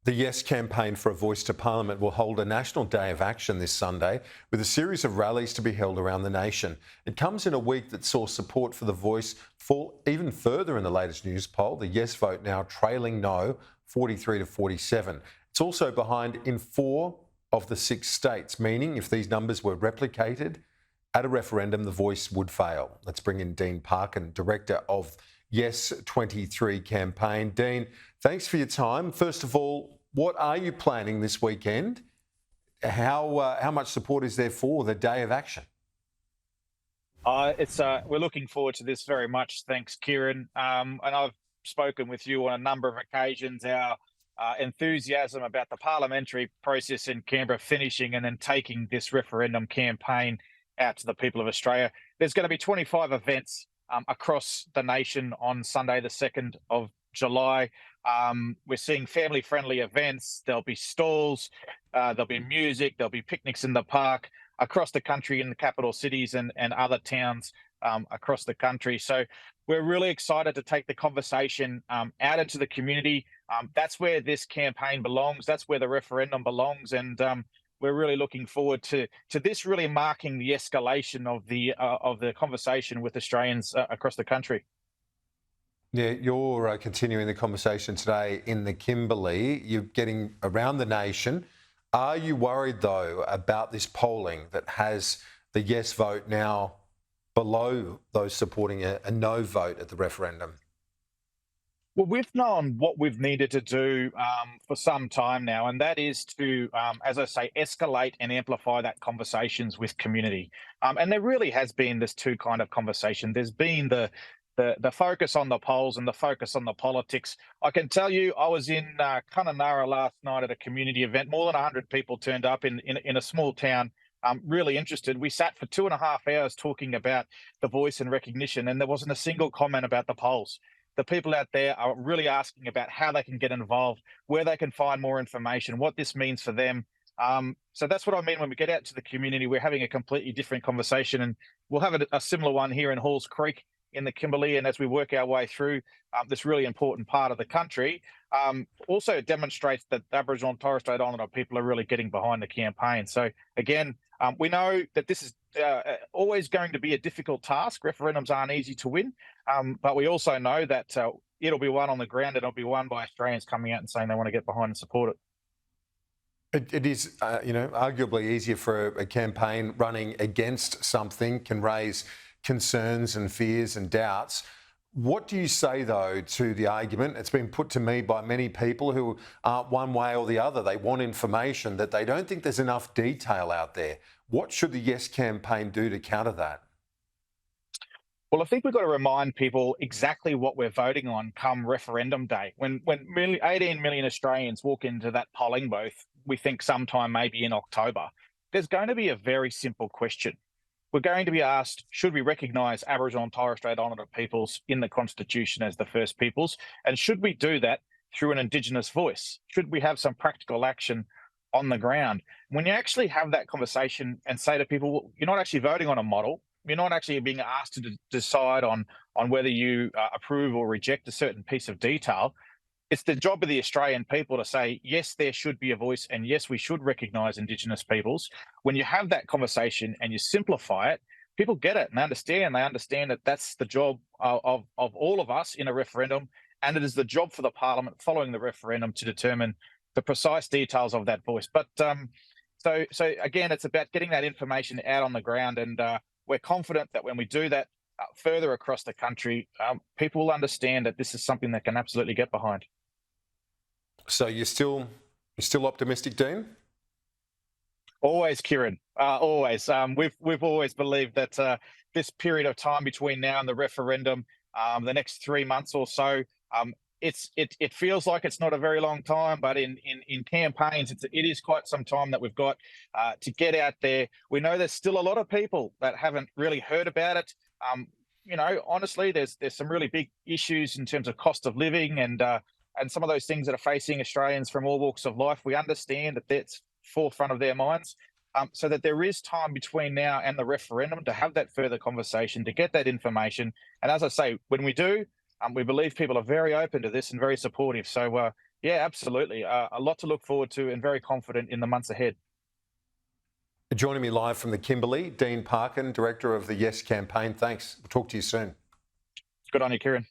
The Yes campaign for a voice to Parliament will hold a national day of action this Sunday with a series of rallies to be held around the nation. It comes in a week that saw support for the voice fall even further in the latest Newspoll, the Yes vote now trailing No 43 to 47. It's also behind in 4 of the 6 states, meaning if these numbers were replicated at a referendum, the voice would fail. Let's bring in Dean Parkin, Director of Yes23 Campaign. Dean, thanks for your time. First of all, what are you planning this weekend? How much support is there for the day of action? We're looking forward to this very much. Thanks, Kieran. And I've spoken with you on a number of occasions. Our enthusiasm about the parliamentary process in Canberra finishing and then taking this referendum campaign out to the people of Australia. There's going to be 25 events across the nation on Sunday, the 2nd of July. We're seeing family-friendly events. There'll be stalls, there'll be music, there'll be picnics in the park across the country in the capital cities and other towns across the country. So we're really excited to take the conversation out into the community. That's where this campaign belongs. That's where the referendum belongs. And we're really looking forward to this really marking the escalation of the conversation with Australians across the country. Yeah, you're continuing the conversation today in the Kimberley. You're getting around the nation. Are you worried, though, about this polling that has the yes vote now below those supporting a no vote at the referendum? Well, we've known what we've needed to do for some time now, and that is to, as I say, escalate and amplify that conversations with community. And there really has been this two kind of conversation. There's been the focus on the polls and the focus on the politics. I can tell you, I was in Kununurra last night at a community event. More than 100 people turned up in a small town. Really interested. We sat for 2.5 hours talking about the voice and recognition, and there wasn't a single comment about the polls. The people out there are really asking about how they can get involved, where they can find more information, what this means for them. So that's what I mean when we get out to the community. We're having a completely different conversation, and we'll have a similar one here in Halls Creek in the Kimberley. And as we work our way through this really important part of the country, also demonstrates that Aboriginal and Torres Strait Islander people are really getting behind the campaign. So again, we know that this is always going to be a difficult task. Referendums aren't easy to win, but we also know that it'll be won on the ground, and it'll be won by Australians coming out and saying they want to get behind and support it. It is, arguably easier for a campaign running against something, can raise concerns and fears and doubts. What do you say, though, to the argument? It's been put to me by many people who aren't one way or the other. They want information, that they don't think there's enough detail out there. What should the Yes campaign do to counter that? Well, I think we've got to remind people exactly what we're voting on come referendum day. When 18 million Australians walk into that polling booth, we think sometime maybe in October, there's going to be a very simple question. We're going to be asked, should we recognise Aboriginal and Torres Strait Islander peoples in the Constitution as the first peoples? And should we do that through an Indigenous voice? Should we have some practical action on the ground? When you actually have that conversation and say to people, well, you're not actually voting on a model, you're not actually being asked to decide on whether you approve or reject a certain piece of detail. It's the job of the Australian people to say, yes, there should be a voice, and yes, we should recognise Indigenous peoples. When you have that conversation and you simplify it, people get it and understand. They understand that that's the job of all of us in a referendum, and it is the job for the Parliament following the referendum to determine the precise details of that voice. But so again, it's about getting that information out on the ground, and we're confident that when we do that further across the country, people will understand that this is something they can absolutely get behind. So you're still optimistic, Dean? Always, Kieran. Always. We've always believed that this period of time between now and the referendum, the next 3 months or so, it feels like it's not a very long time, but in campaigns, it is quite some time that we've got to get out there. We know there's still a lot of people that haven't really heard about it. Honestly, there's some really big issues in terms of cost of living and some of those things that are facing Australians from all walks of life. We understand that that's forefront of their minds, so that there is time between now and the referendum to have that further conversation, to get that information. And as I say, when we do, we believe people are very open to this and very supportive. So Yeah, absolutely. A lot to look forward to, and very confident in the months ahead. Joining me live from the Kimberley, Dean Parkin, Director of the Yes campaign. Thanks. We'll talk to you soon. Good on you, Kieran.